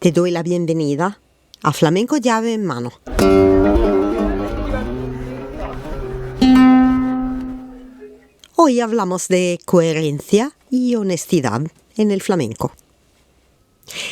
Te doy la bienvenida a Flamenco Llave en Mano. Hoy hablamos de coherencia y honestidad en el flamenco.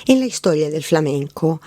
En la historia del flamenco,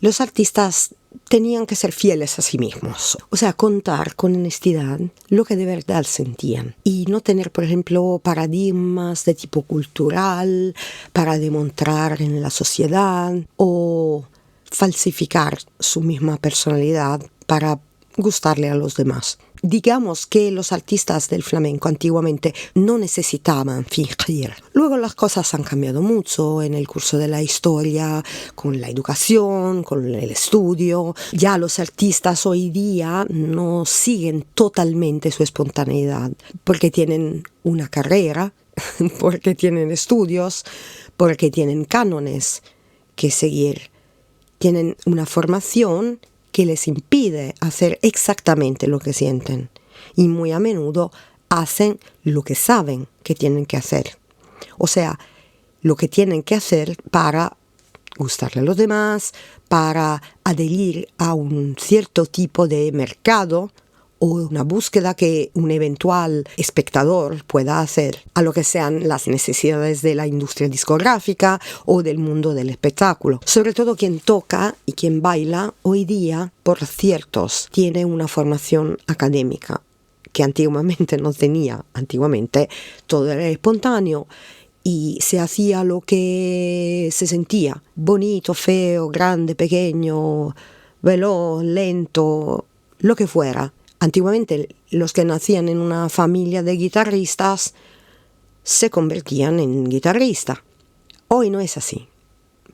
los artistas tenían que ser fieles a sí mismos, o sea, contar con honestidad lo que de verdad sentían y no tener, por ejemplo, paradigmas de tipo cultural para demostrar en la sociedad o falsificar su misma personalidad para gustarle a los demás. Digamos que los artistas del flamenco antiguamente no necesitaban fingir. Luego las cosas han cambiado mucho en el curso de la historia, con la educación, con el estudio. Ya los artistas hoy día no siguen totalmente su espontaneidad, porque tienen una carrera, porque tienen estudios, porque tienen cánones que seguir. Tienen una formación que les impide hacer exactamente lo que sienten y muy a menudo hacen lo que saben que tienen que hacer. O sea, lo que tienen que hacer para gustarle a los demás, para adherir a un cierto tipo de mercado o una búsqueda que un eventual espectador pueda hacer a lo que sean las necesidades de la industria discográfica o del mundo del espectáculo. Sobre todo quien toca y quien baila hoy día, por ciertos, tiene una formación académica que antiguamente no tenía. Antiguamente todo era espontáneo y se hacía lo que se sentía. Bonito, feo, grande, pequeño, veloz, lento, lo que fuera. Antiguamente los que nacían en una familia de guitarristas se convertían en guitarristas. Hoy no es así.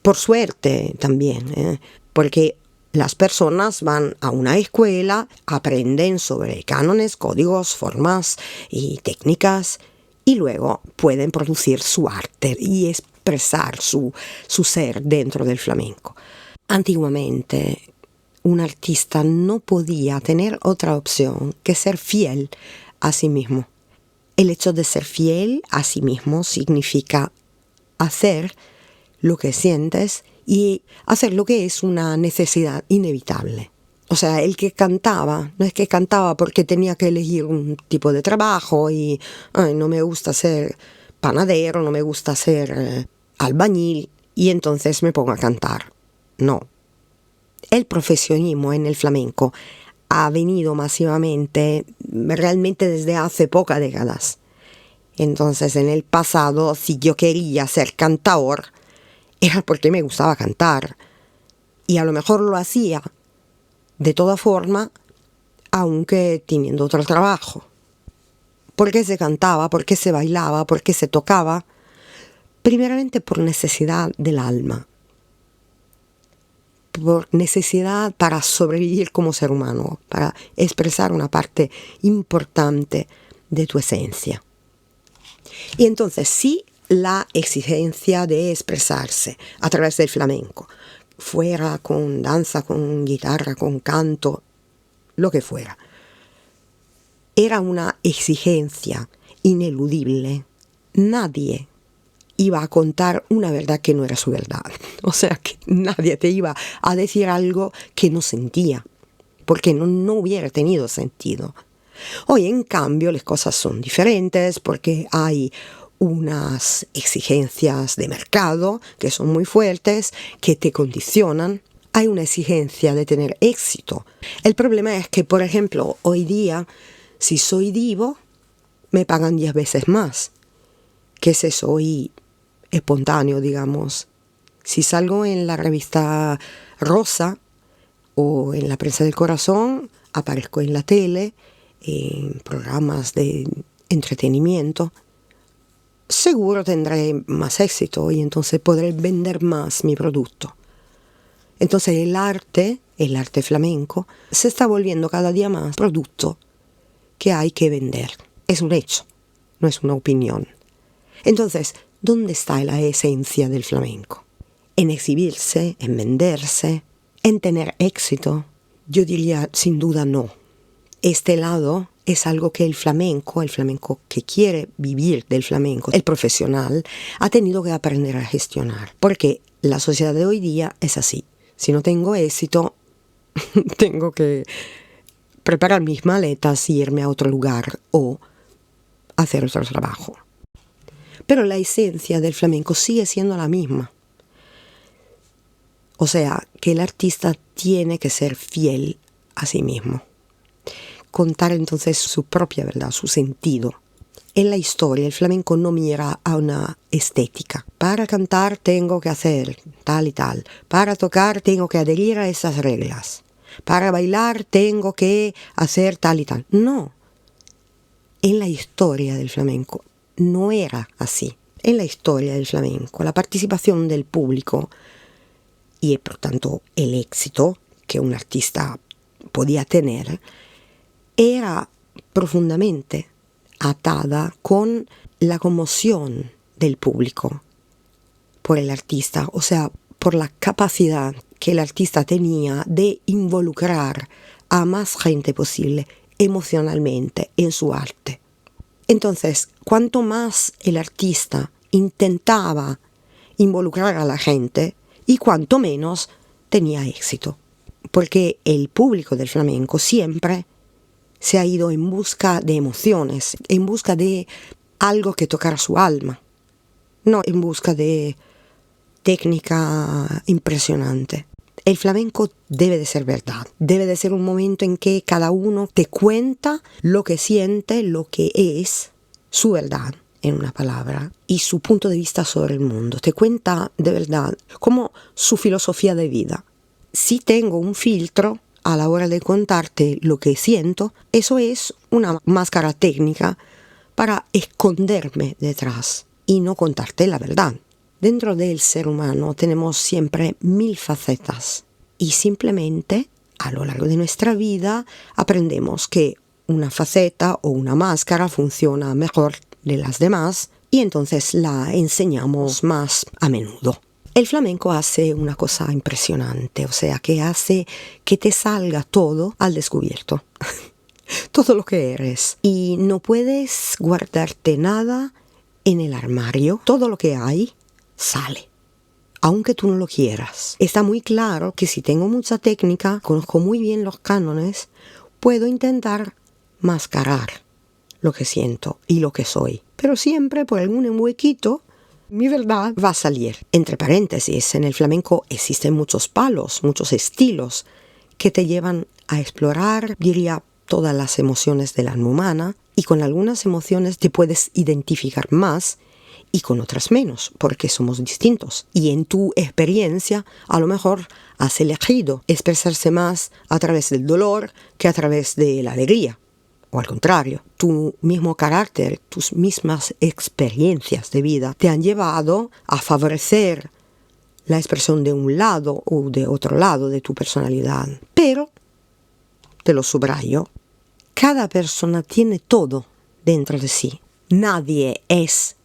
Por suerte también, porque las personas van a una escuela, aprenden sobre cánones, códigos, formas y técnicas y luego pueden producir su arte y expresar su ser dentro del flamenco. Antiguamente un artista no podía tener otra opción que ser fiel a sí mismo. El hecho de ser fiel a sí mismo significa hacer lo que sientes y hacer lo que es una necesidad inevitable. O sea, el que cantaba, no es que cantaba porque tenía que elegir un tipo de trabajo y no me gusta ser panadero, no me gusta ser albañil y entonces me pongo a cantar. No. El profesionismo en el flamenco ha venido masivamente, realmente desde hace pocas décadas. Entonces, en el pasado, si yo quería ser cantador, era porque me gustaba cantar. Y a lo mejor lo hacía de toda forma, aunque teniendo otro trabajo. ¿Por qué se cantaba? ¿Por qué se bailaba? ¿Por qué se tocaba? Primeramente por necesidad del alma. Por necesidad para sobrevivir como ser humano, para expresar una parte importante de tu esencia. Y entonces sí, la exigencia de expresarse a través del flamenco, fuera con danza, con guitarra, con canto, lo que fuera, era una exigencia ineludible. Nadie iba a contar una verdad que no era su verdad. O sea, que nadie te iba a decir algo que no sentía, porque no hubiera tenido sentido. Hoy, en cambio, las cosas son diferentes porque hay unas exigencias de mercado que son muy fuertes, que te condicionan. Hay una exigencia de tener éxito. El problema es que, por ejemplo, hoy día, si soy divo, me pagan 10 veces más que si soy espontáneo, digamos. Si salgo en la revista Rosa o en la Prensa del Corazón, aparezco en la tele, en programas de entretenimiento, seguro tendré más éxito y entonces podré vender más mi producto. Entonces el arte flamenco, se está volviendo cada día más producto que hay que vender. Es un hecho, no es una opinión. Entonces, ¿dónde está la esencia del flamenco? En exhibirse, en venderse, en tener éxito. Yo diría, sin duda, no. Este lado es algo que el flamenco que quiere vivir del flamenco, el profesional, ha tenido que aprender a gestionar. Porque la sociedad de hoy día es así. Si no tengo éxito, tengo que preparar mis maletas y irme a otro lugar o hacer otro trabajo. Pero la esencia del flamenco sigue siendo la misma. O sea, que el artista tiene que ser fiel a sí mismo. Contar entonces su propia verdad, su sentido. En la historia el flamenco no mira a una estética. Para cantar tengo que hacer tal y tal. Para tocar tengo que adherir a esas reglas. Para bailar tengo que hacer tal y tal. No. En la historia del flamenco no era así. En la historia del flamenco la participación del público y por tanto el éxito que un artista podía tener era profundamente atada con la conmoción del público por el artista, o sea, por la capacidad que el artista tenía de involucrar a más gente posible emocionalmente en su arte. Entonces, cuanto más el artista intentaba involucrar a la gente y cuanto menos tenía éxito, porque el público del flamenco siempre se ha ido en busca de emociones, en busca de algo que tocara su alma, no en busca de técnica impresionante. El flamenco debe de ser verdad, debe de ser un momento en que cada uno te cuenta lo que siente, lo que es su verdad, en una palabra, y su punto de vista sobre el mundo. Te cuenta de verdad como su filosofía de vida. Si tengo un filtro a la hora de contarte lo que siento, eso es una máscara técnica para esconderme detrás y no contarte la verdad. Dentro del ser humano tenemos siempre 1000 facetas y simplemente a lo largo de nuestra vida aprendemos que una faceta o una máscara funciona mejor de las demás y entonces la enseñamos más a menudo. El flamenco hace una cosa impresionante, o sea, que hace que te salga todo al descubierto, todo lo que eres. Y no puedes guardarte nada en el armario, todo lo que hay sale, aunque tú no lo quieras. Está muy claro que si tengo mucha técnica, conozco muy bien los cánones, puedo intentar mascarar lo que siento y lo que soy. Pero siempre por algún huequito mi verdad va a salir. Entre paréntesis, en el flamenco existen muchos palos, muchos estilos que te llevan a explorar, diría, todas las emociones del alma humana, y con algunas emociones te puedes identificar más y con otras menos, porque somos distintos. Y en tu experiencia, a lo mejor has elegido expresarse más a través del dolor que a través de la alegría. O al contrario, tu mismo carácter, tus mismas experiencias de vida te han llevado a favorecer la expresión de un lado o de otro lado de tu personalidad. Pero, te lo subrayo, cada persona tiene todo dentro de sí. Nadie es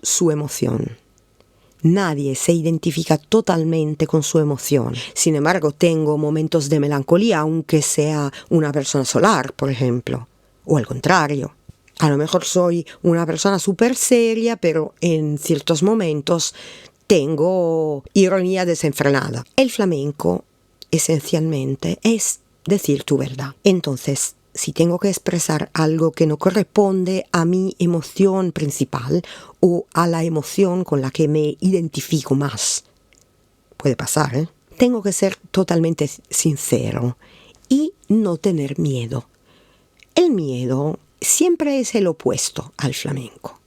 su emoción. Nadie se identifica totalmente con su emoción. Sin embargo, tengo momentos de melancolía, aunque sea una persona solar, por ejemplo. O al contrario. A lo mejor soy una persona súper seria, pero en ciertos momentos tengo ironía desenfrenada. El flamenco, esencialmente, es decir tu verdad. Entonces, si tengo que expresar algo que no corresponde a mi emoción principal o a la emoción con la que me identifico más, puede pasar, ¿eh? Tengo que ser totalmente sincero y no tener miedo. El miedo siempre es el opuesto al flamenco.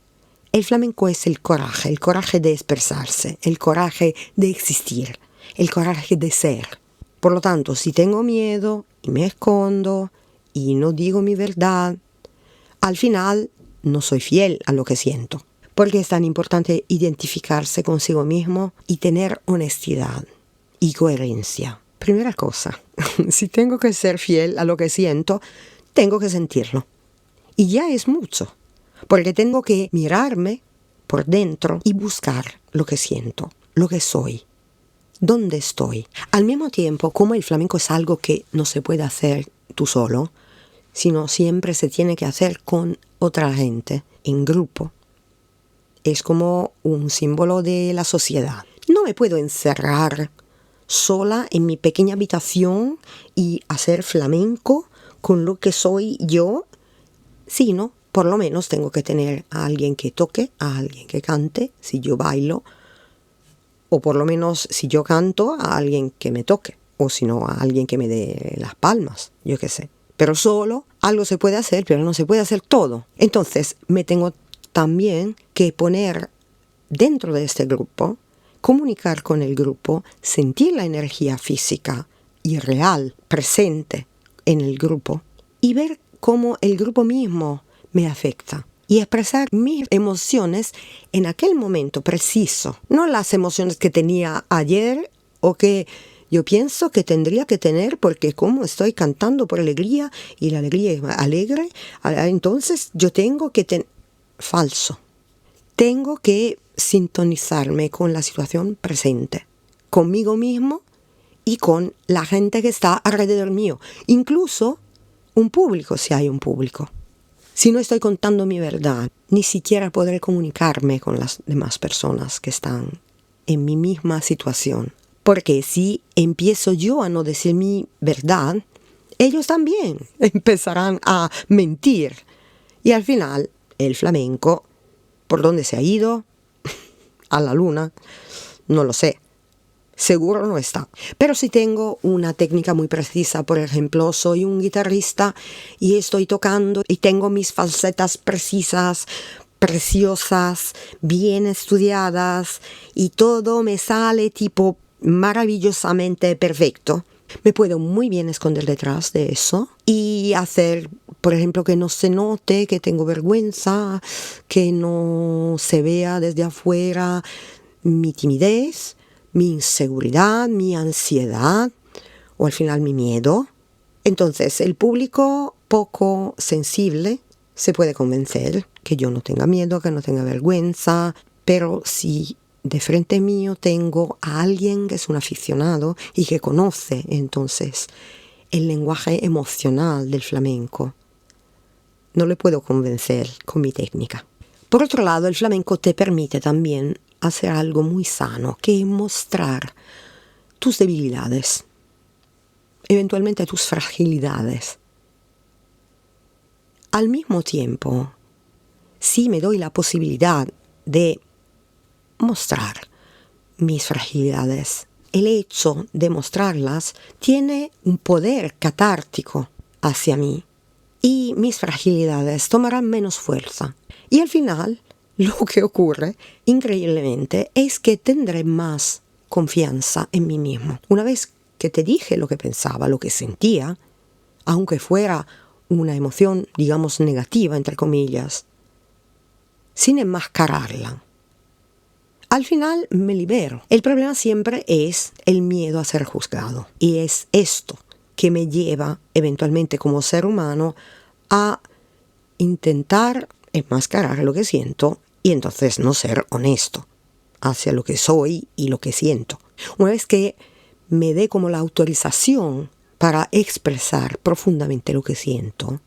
El flamenco es el coraje de expresarse, el coraje de existir, el coraje de ser. Por lo tanto, si tengo miedo y me escondo y no digo mi verdad, al final no soy fiel a lo que siento. Porque es tan importante identificarse consigo mismo y tener honestidad y coherencia. Primera cosa, si tengo que ser fiel a lo que siento, tengo que sentirlo. Y ya es mucho, porque tengo que mirarme por dentro y buscar lo que siento, lo que soy, dónde estoy. Al mismo tiempo, como el flamenco es algo que no se puede hacer tú solo, sino siempre se tiene que hacer con otra gente, en grupo. Es como un símbolo de la sociedad. No me puedo encerrar sola en mi pequeña habitación y hacer flamenco con lo que soy yo, sino por lo menos tengo que tener a alguien que toque, a alguien que cante, si yo bailo, o por lo menos si yo canto, a alguien que me toque, o si no, a alguien que me dé las palmas, yo qué sé. Pero solo algo se puede hacer, pero no se puede hacer todo. Entonces me tengo también que poner dentro de este grupo, comunicar con el grupo, sentir la energía física y real presente en el grupo y ver cómo el grupo mismo me afecta y expresar mis emociones en aquel momento preciso, no las emociones que tenía ayer o que yo pienso que tendría que tener porque como estoy cantando por alegría y la alegría es alegre, entonces yo tengo que tener... Falso. Tengo que sintonizarme con la situación presente, conmigo mismo y con la gente que está alrededor mío, incluso un público si hay un público. Si no estoy contando mi verdad, ni siquiera podré comunicarme con las demás personas que están en mi misma situación. Porque si empiezo yo a no decir mi verdad, ellos también empezarán a mentir. Y al final, el flamenco, ¿por dónde se ha ido? A la luna, no lo sé. Seguro no está. Pero si tengo una técnica muy precisa, por ejemplo, soy un guitarrista y estoy tocando y tengo mis falsetas precisas, preciosas, bien estudiadas y todo me sale tipo maravillosamente perfecto, me puedo muy bien esconder detrás de eso y hacer, por ejemplo, que no se note que tengo vergüenza, que no se vea desde afuera mi timidez, mi inseguridad, mi ansiedad o al final mi miedo. Entonces el público poco sensible se puede convencer que yo no tenga miedo, que no tenga vergüenza, pero si de frente mío tengo a alguien que es un aficionado y que conoce entonces el lenguaje emocional del flamenco, no le puedo convencer con mi técnica. Por otro lado, el flamenco te permite también hacer algo muy sano, que es mostrar tus debilidades, eventualmente tus fragilidades. Al mismo tiempo, si me doy la posibilidad de mostrar mis fragilidades, el hecho de mostrarlas tiene un poder catártico hacia mí y mis fragilidades tomarán menos fuerza. Y al final, lo que ocurre, increíblemente, es que tendré más confianza en mí mismo. Una vez que te dije lo que pensaba, lo que sentía, aunque fuera una emoción, digamos, negativa, entre comillas, sin enmascararla, al final me libero. El problema siempre es el miedo a ser juzgado. Y es esto que me lleva, eventualmente como ser humano, a intentar enmascarar lo que siento y entonces no ser honesto hacia lo que soy y lo que siento. Una vez que me dé como la autorización para expresar profundamente lo que siento,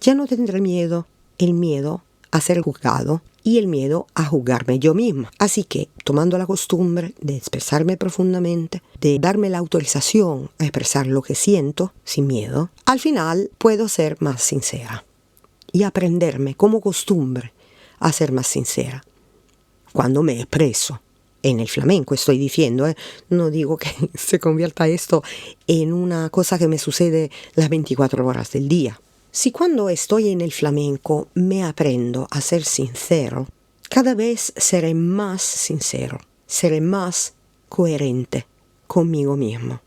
ya no tendré miedo, el miedo a ser juzgado y el miedo a juzgarme yo misma. Así que, tomando la costumbre de expresarme profundamente, de darme la autorización a expresar lo que siento sin miedo, al final puedo ser más sincera y aprenderme como costumbre a ser más sincera. Cuando me expreso en el flamenco, estoy diciendo, no digo que se convierta esto en una cosa que me sucede las 24 horas del día. Si cuando estoy en el flamenco me aprendo a ser sincero, cada vez seré más sincero, seré más coherente conmigo mismo.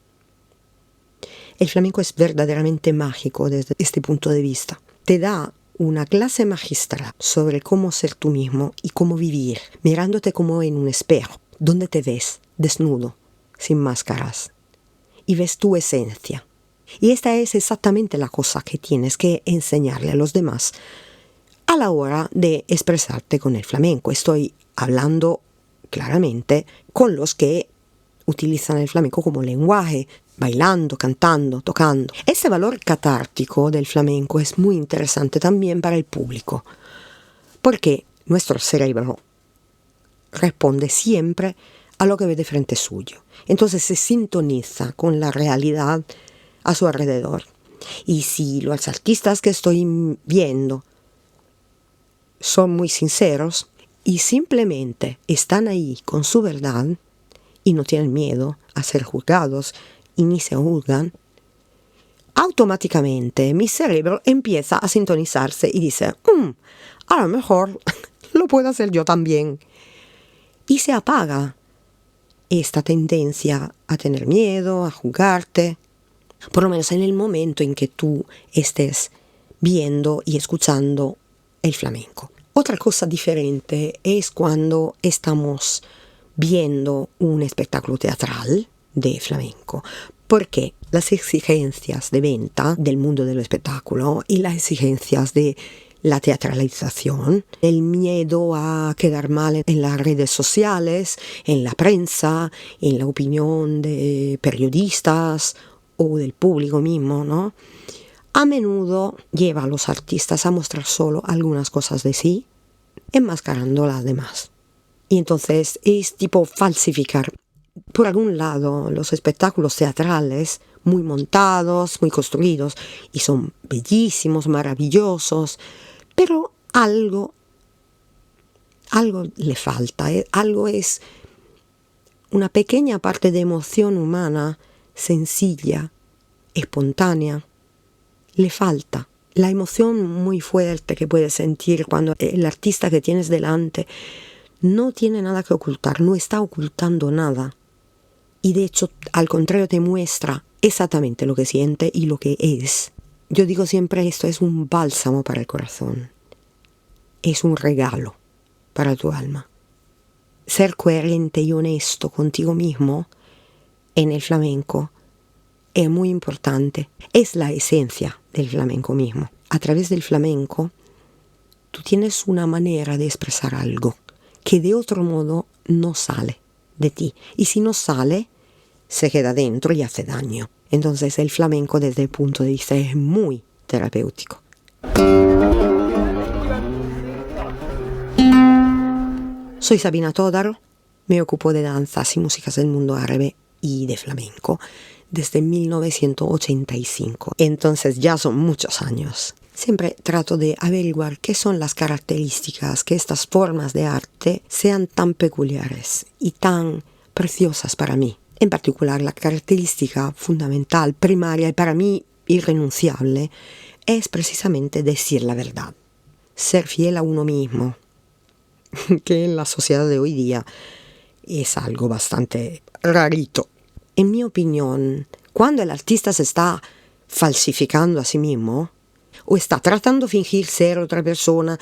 El flamenco es verdaderamente mágico desde este punto de vista. Te da una clase magistral sobre cómo ser tú mismo y cómo vivir, mirándote como en un espejo, donde te ves desnudo, sin máscaras, y ves tu esencia. Y esta es exactamente la cosa que tienes que enseñarle a los demás a la hora de expresarte con el flamenco. Estoy hablando claramente con los que utilizan el flamenco como lenguaje, bailando, cantando, tocando. Ese valor catártico del flamenco es muy interesante también para el público, porque nuestro cerebro responde siempre a lo que ve de frente suyo. Entonces se sintoniza con la realidad a su alrededor. Y si los artistas que estoy viendo son muy sinceros y simplemente están ahí con su verdad y no tienen miedo a ser juzgados y ni se juzgan, automáticamente mi cerebro empieza a sintonizarse y dice, a lo mejor lo puedo hacer yo también. Y se apaga esta tendencia a tener miedo, a juzgarte, por lo menos en el momento en que tú estés viendo y escuchando el flamenco. Otra cosa diferente es cuando estamos viendo un espectáculo teatral de flamenco, porque las exigencias de venta del mundo del espectáculo y las exigencias de la teatralización, el miedo a quedar mal en las redes sociales, en la prensa, en la opinión de periodistas o del público mismo, ¿no? A menudo lleva a los artistas a mostrar solo algunas cosas de sí, enmascarando las demás. Y entonces es tipo falsificar. Por algún lado, los espectáculos teatrales, muy montados, muy construidos, y son bellísimos, maravillosos, pero algo le falta, algo es una pequeña parte de emoción humana, sencilla, espontánea, le falta. La emoción muy fuerte que puedes sentir cuando el artista que tienes delante no tiene nada que ocultar, no está ocultando nada. Y de hecho, al contrario, te muestra exactamente lo que siente y lo que es. Yo digo siempre, esto es un bálsamo para el corazón. Es un regalo para tu alma. Ser coherente y honesto contigo mismo en el flamenco es muy importante. Es la esencia del flamenco mismo. A través del flamenco, tú tienes una manera de expresar algo que de otro modo no sale de ti. Y si no sale, se queda dentro y hace daño. Entonces el flamenco desde el punto de vista es muy terapéutico. Soy Sabina Todaro, me ocupo de danzas y músicas del mundo árabe y de flamenco desde 1985. Entonces ya son muchos años. Siempre trato de averiguar qué son las características que estas formas de arte sean tan peculiares y tan preciosas para mí. En particular, la característica fundamental, primaria y para mí irrenunciable es precisamente decir la verdad. Ser fiel a uno mismo, que en la sociedad de hoy día es algo bastante rarito. En mi opinión, cuando el artista se está falsificando a sí mismo, o está tratando de fingir ser otra persona,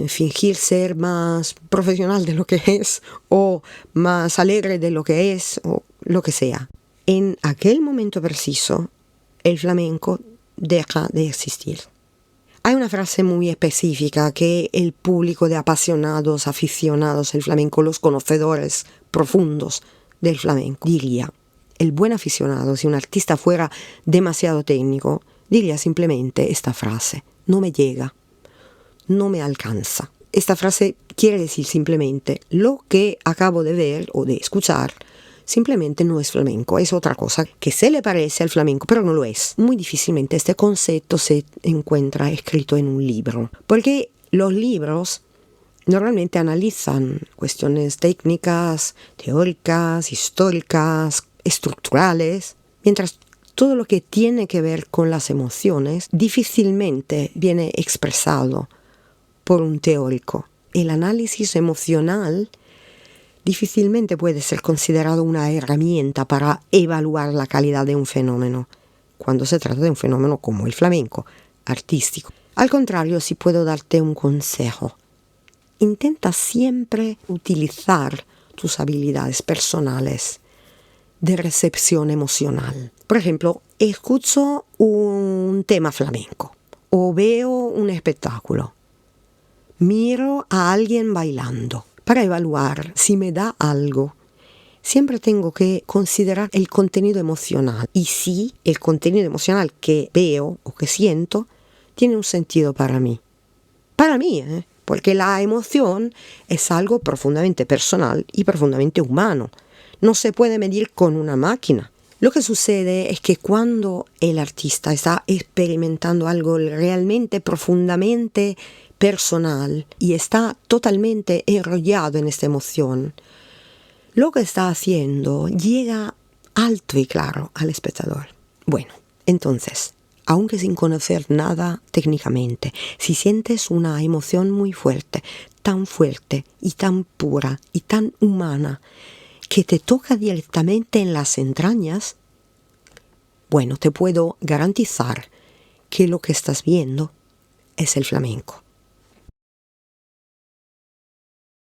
fingir ser más profesional de lo que es, o más alegre de lo que es, o lo que sea, en aquel momento preciso, el flamenco deja de existir. Hay una frase muy específica que el público de apasionados, aficionados del flamenco, los conocedores profundos del flamenco, diría: el buen aficionado, si un artista fuera demasiado técnico, diría simplemente esta frase: no me llega, no me alcanza. Esta frase quiere decir simplemente: lo que acabo de ver o de escuchar simplemente no es flamenco, es otra cosa que se le parece al flamenco, pero no lo es. Muy difícilmente este concepto se encuentra escrito en un libro, porque los libros normalmente analizan cuestiones técnicas, teóricas, históricas, estructurales, mientras todo lo que tiene que ver con las emociones difícilmente viene expresado por un teórico. El análisis emocional difícilmente puede ser considerado una herramienta para evaluar la calidad de un fenómeno, cuando se trata de un fenómeno como el flamenco, artístico. Al contrario, si puedo darte un consejo: intenta siempre utilizar tus habilidades personales de recepción emocional. Por ejemplo, escucho un tema flamenco o veo un espectáculo, miro a alguien bailando. Para evaluar si me da algo, siempre tengo que considerar el contenido emocional y si el contenido emocional que veo o que siento tiene un sentido para mí. Para mí, porque la emoción es algo profundamente personal y profundamente humano. no se puede medir con una máquina. Lo que sucede es que cuando el artista está experimentando algo realmente profundamente personal y está totalmente enrollado en esta emoción, lo que está haciendo llega alto y claro al espectador. Bueno, entonces, aunque sin conocer nada técnicamente, si sientes una emoción muy fuerte y tan pura y tan humana, que te toca directamente en las entrañas, bueno, te puedo garantizar que lo que estás viendo es el flamenco.